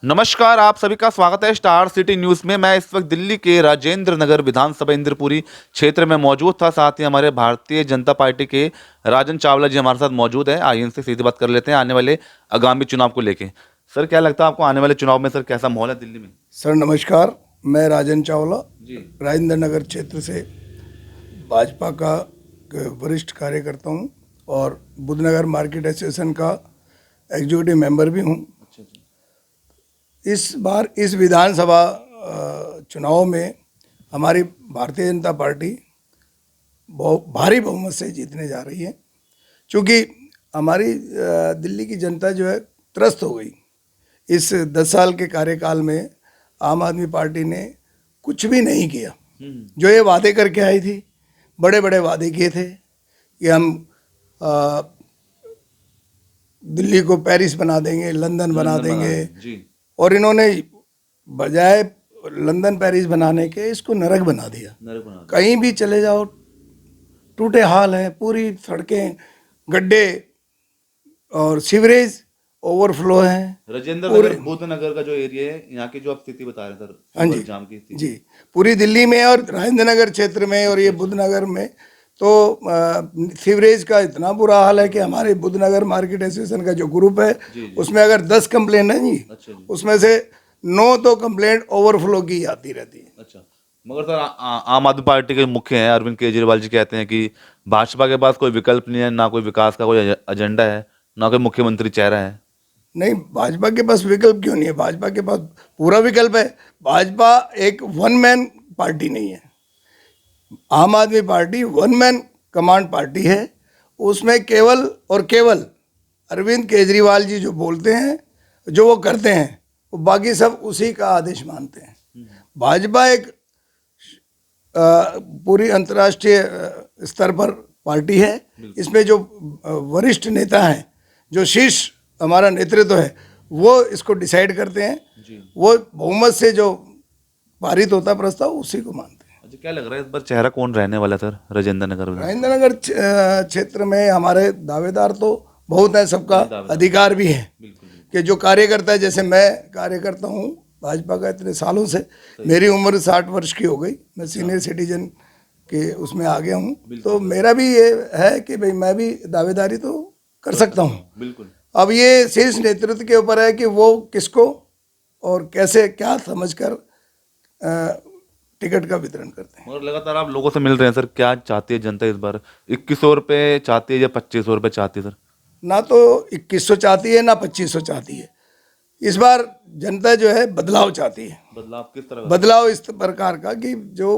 नमस्कार, आप सभी का स्वागत है स्टार सिटी न्यूज़ में। मैं इस वक्त दिल्ली के राजेंद्र नगर विधानसभा इंद्रपुरी क्षेत्र में मौजूद था। साथ ही हमारे भारतीय जनता पार्टी के राजन चावला जी हमारे साथ मौजूद हैं। आइए इनसे सीधी बात कर लेते हैं आने वाले आगामी चुनाव को लेके। सर, क्या लगता है आपको आने वाले चुनाव में सर कैसा माहौल है दिल्ली में? सर नमस्कार, मैं राजन चावला जी। राजेंद्र नगर क्षेत्र से भाजपा का वरिष्ठ कार्यकर्ता हूँ और बुद्धनगर मार्केट एसोसिएशन का एग्जीक्यूटिव मेंबर भी हूँ। अच्छा अच्छा। इस बार इस विधानसभा चुनाव में हमारी भारतीय जनता पार्टी बहुत भारी बहुमत से जीतने जा रही है, क्योंकि हमारी दिल्ली की जनता जो है त्रस्त हो गई। इस 10 साल के कार्यकाल में आम आदमी पार्टी ने कुछ भी नहीं किया। जो ये वादे करके आई थी, बड़े बड़े वादे किए थे कि हम दिल्ली को पेरिस बना देंगे, लंदन बना देंगे, जी। और इन्होंने बजाय लंदन पेरिस बनाने के इसको नरक बना दिया। कहीं भी चले जाओ टूटे हाल है, पूरी सड़कें गड्ढे और सीवरेज ओवरफ्लो है। राजेंद्र नगर बुद्ध नगर का जो एरिया है, यहाँ की जो आप स्थिति बता रहे हैं सर, हाँ जी, जाम की स्थिति। जी, पूरी दिल्ली में और राजेंद्र नगर क्षेत्र में और ये बुद्धनगर में तो सीवरेज का इतना बुरा हाल है कि हमारे बुद्धनगर मार्केट एसोसिएशन का जो ग्रुप है उसमें अगर 10 कंप्लेंट है जी, उसमें से 9 तो कंप्लेंट ओवरफ्लो की आती रहती है। अच्छा, मगर सर आम आदमी पार्टी के मुख्य हैं अरविंद केजरीवाल जी कहते हैं कि भाजपा के पास कोई विकल्प नहीं है, ना कोई विकास का कोई एजेंडा है, ना कोई मुख्यमंत्री चेहरा है। नहीं, भाजपा के पास विकल्प क्यों नहीं है? भाजपा के पास पूरा विकल्प है। भाजपा एक वन मैन पार्टी नहीं है। आम आदमी party one man command party है। उसमें केवल और केवल अरविंद केजरीवाल जी जो बोलते हैं, जो वो करते हैं, वो बाकी सब उसी का आदेश मानते हैं। भाजपा एक पूरी अंतर्राष्ट्रीय स्तर पर पार्टी है। इसमें जो वरिष्ठ नेता हैं, जो शीर्ष हमारा नेतृत्व है, वो इसको डिसाइड करते हैं। वो बहुमत से जो पारित होता प्रस्ताव उसी को मानते हैं। अच्छा, क्या लग रहा है इस बार चेहरा कौन रहने वाला सर राजेंद्र नगर में? राजेंद्र नगर क्षेत्र में हमारे दावेदार तो बहुत है, सबका अधिकार भी है कि जो कार्यकर्ता है, जैसे मैं कार्यकर्ता हूँ भाजपा का इतने सालों से, मेरी उम्र 60 वर्ष की हो गई, मैं सीनियर सिटीजन के उसमें आ गया हूँ, तो मेरा भी ये है कि भाई मैं भी दावेदारी तो कर सकता हूँ। बिल्कुल। अब ये शीर्ष नेतृत्व के ऊपर है कि वो किसको और कैसे क्या समझकर टिकट का वितरण करते हैं। मगर लगातार आप लोगों से मिल रहे हैं सर, क्या चाहती है जनता इस बार? 2100 रुपये चाहती है या 2500 रुपये चाहती है सर? ना तो 2100 चाहती है, ना 2500 चाहती है। इस बार जनता जो है बदलाव चाहती है। बदलाव किस तरह का? बदलाव इस प्रकार का कि जो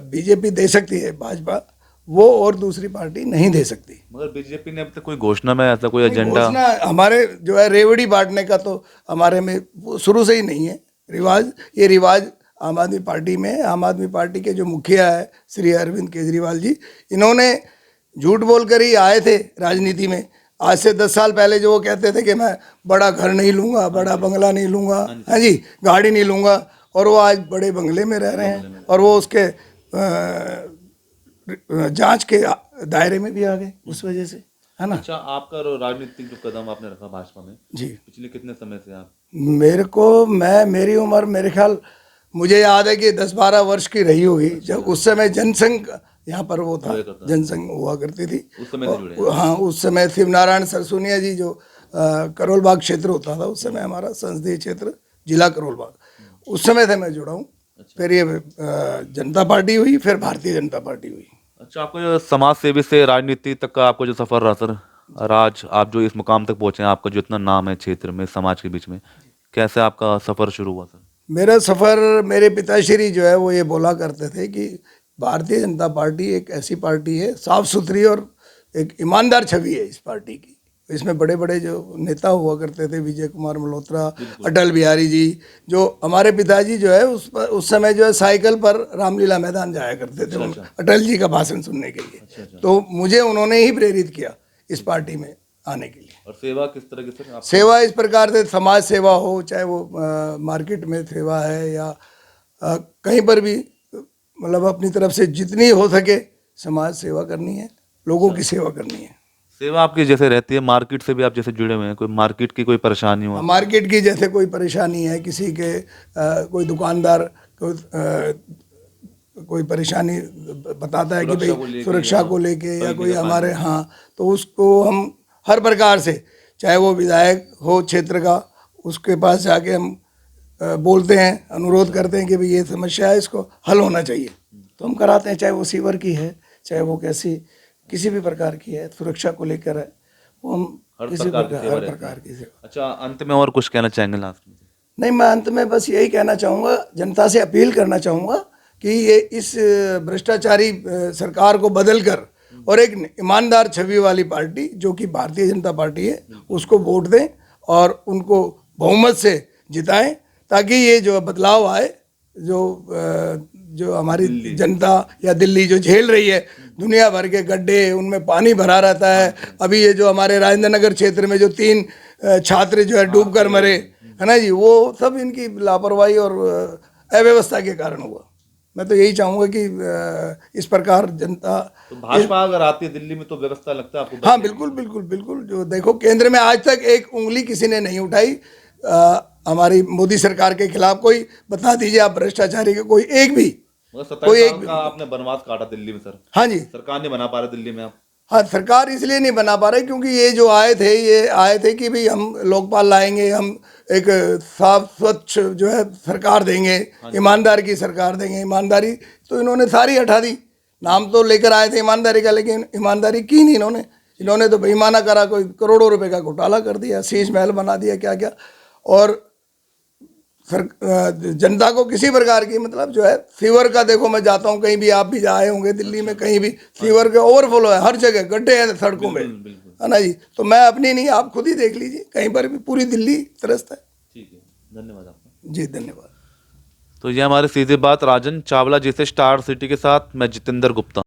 बीजेपी दे सकती है, भाजपा वो और दूसरी पार्टी नहीं दे सकती। मगर बीजेपी ने अब तक कोई घोषणा में ऐसा कोई एजेंडा? घोषणा हमारे जो है रेवड़ी बांटने का तो हमारे में वो शुरू से ही नहीं है रिवाज। ये रिवाज आम आदमी पार्टी में, आम आदमी पार्टी के जो मुखिया है श्री अरविंद केजरीवाल जी, इन्होंने झूठ बोलकर ही आए थे राजनीति में। आज से 10 साल पहले जो वो कहते थे कि मैं बड़ा घर नहीं लूंगा, बड़ा बंगला नहीं लूंगा, हाँ जी, गाड़ी नहीं लूंगा, और वो आज बड़े बंगले में रह रहे हैं और वो उसके जांच के दायरे में भी आ गए उस वजह से, है ना। अच्छा, आपका राजनीतिक जो कदम आपने रखा भाजपा में जी, पिछले कितने समय से आप? मेरी उम्र मेरे ख्याल मुझे याद है कि 10-12 वर्ष की रही होगी, जब उस समय जनसंघ यहाँ पर वो था, जनसंघ हुआ करती थी उस समय से जुड़े? हाँ, उस समय शिवनारायण सरसोनिया जी जो करोल बाग क्षेत्र होता था, उस समय हमारा संसदीय क्षेत्र जिला करोल बाग, उस समय से मैं जुड़ा हूँ। फिर ये जनता पार्टी हुई, फिर भारतीय जनता पार्टी हुई। अच्छा, आपको जो समाज सेवी से राजनीति तक का आपको जो सफर रहा सर, और आज आप जो इस मुकाम तक पहुंचे हैं, आपका जो इतना नाम है क्षेत्र में, समाज के बीच में, कैसे आपका सफर शुरू हुआ सर? मेरा सफ़र, मेरे पिताश्री जो है वो ये बोला करते थे कि भारतीय जनता पार्टी एक ऐसी पार्टी है, साफ सुथरी और एक ईमानदार छवि है इस पार्टी की। इसमें बड़े बड़े जो नेता हुआ करते थे, विजय कुमार मल्होत्रा, अटल बिहारी जी, जो हमारे पिताजी जो है उस समय जो है साइकिल पर रामलीला मैदान जाया करते थे अटल जी का भाषण सुनने के लिए। तो मुझे उन्होंने ही प्रेरित किया इस पार्टी में आने के लिए। और सेवा किस तरह की सर? सेवा इस प्रकार से समाज सेवा हो, चाहे वो मार्केट में सेवा है या कहीं पर भी, मतलब अपनी तरफ से जितनी हो सके समाज सेवा करनी है, लोगों की सेवा करनी है। सेवा आपकी जैसे रहती है, मार्केट से भी आप जैसे जुड़े हुए हैं, कोई मार्केट की कोई परेशानी हो? मार्केट की जैसे कोई परेशानी है, किसी के कोई दुकानदार कोई परेशानी बताता है कि भाई सुरक्षा को लेके या कोई हमारे, हाँ, तो उसको हम हर प्रकार से, चाहे वो विधायक हो क्षेत्र का, उसके पास जाके हम बोलते हैं, अनुरोध करते हैं कि भाई ये समस्या है, इसको हल होना चाहिए, तो हम कराते हैं। चाहे वो सीवर की है, चाहे वो किसी भी प्रकार की है, सुरक्षा को लेकर है, वो हम हर किसी प्रकार की प्रकार सेवा हर रहती है। प्रकार की सेवा। अच्छा, अंत में और कुछ कहना चाहेंगे लास्ट में? नहीं, मैं अंत में बस यही कहना चाहूँगा, जनता से अपील करना चाहूँगा कि ये इस भ्रष्टाचारी सरकार को बदलकर और एक ईमानदार छवि वाली पार्टी जो कि भारतीय जनता पार्टी है, उसको वोट दें और उनको बहुमत से जिताएं, ताकि ये जो बदलाव आए, जो हमारी जनता या दिल्ली जो झेल रही है, दुनिया भर के गड्ढे, उनमें पानी भरा रहता है। अभी ये जो हमारे राजेंद्र नगर क्षेत्र में जो 3 छात्र जो है डूब कर मरे, है ना जी, वो सब इनकी लापरवाही और अव्यवस्था के कारण हुआ। मैं तो यही चाहूँगा कि इस प्रकार जनता, तो भाजपा अगर आती है दिल्ली में तो व्यवस्था लगता है आपको? हाँ, बिल्कुल बिल्कुल बिल्कुल। जो देखो, केंद्र में आज तक एक उंगली किसी ने नहीं उठाई हमारी मोदी सरकार के खिलाफ। कोई बता दीजिए आप भ्रष्टाचारी के कोई एक भी, मतलब 27 कोई एक साल भी। का आपने बनवास काटा दिल्ली में सर, हाँ जी, सरकार नहीं बना पा रहे दिल्ली में आप? हाँ, सरकार इसलिए नहीं बना पा रही क्योंकि ये आए थे कि भाई हम लोकपाल लाएंगे, हम एक साफ स्वच्छ जो है सरकार देंगे, ईमानदार की सरकार देंगे। ईमानदारी तो इन्होंने सारी हटा दी। नाम तो लेकर आए थे ईमानदारी का, लेकिन ईमानदारी की नहीं इन्होंने तो बेईमाना करा, कोई करोड़ों रुपए का घोटाला कर दिया, शीश महल बना दिया, क्या क्या। और जनता को किसी प्रकार की, मतलब जो है सीवर का, देखो मैं जाता हूँ कहीं भी, आप भी आए होंगे दिल्ली में, कहीं भी सीवर के ओवरफ्लो है, हर जगह गड्ढे हैं सड़कों में, है ना जी। तो मैं अपनी नहीं, आप खुद ही देख लीजिए, कहीं पर भी पूरी दिल्ली त्रस्त है। ठीक है, धन्यवाद आपका। जी, धन्यवाद। तो ये हमारी सीधी बात राजन चावला जी से, स्टार सिटी के साथ मैं जितेंद्र गुप्ता।